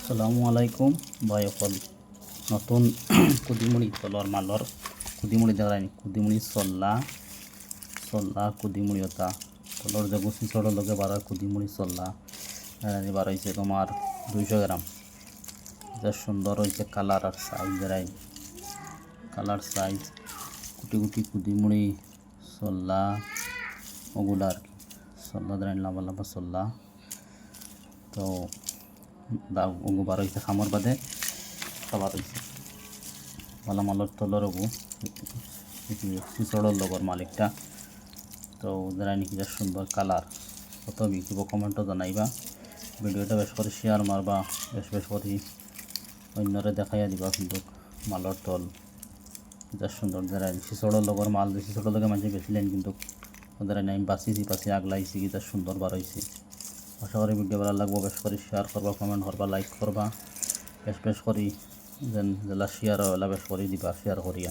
আসসালামু আলাইকুম ভাই অকল নতুন কুদিমুড়ি তলর মালর কুদিমুড়ি দেখায়নি কুদিমুড়ি চল্লা কুদিমুড়ি ওটা তলর যে গুছি চড়ো লগে বাড়ার কুদিমুড়ি চল্লা এবার হয়েছে তোমার 200 গ্রাম। এটা সুন্দর হয়েছে কালার আর সাইজ দেখায় কালার সাইজ কুটি কুটি কুদিমুড়ি চল্লা ওগুলো আর কি চল্লা দেখায় লম্বা লম্বা চল্লা তো ওগু বার হয়েছে খামর বাদে খাবার হয়েছে মালামালর তলর ওগু চিচড়র লগর মালিকটা তো ওদের নাকি যা সুন্দর কালার কত বিকিব কমেন্টও জানাইবা ভিডিওটা বেশ করে শেয়ার মারবা বেশ করে অন্যরে দেখাইয়া দিবা কিন্তু মালর তল যা সুন্দর যারা চিচড়র লগর মাল চিচড়র লগে মানুষ বেছিলেন কিন্তু ওদের আমি বাঁচি আগলাইছি কি যা সুন্দর বার হয়েছে। আশা করি ভিডিও ভালো লাগবো বেশ করে শেয়ার করবা কমেন্ট করবা লাইক করবা বেশ করে যেন জেলা শেয়ার বেশ করে দিবা শেয়ার করিয়া।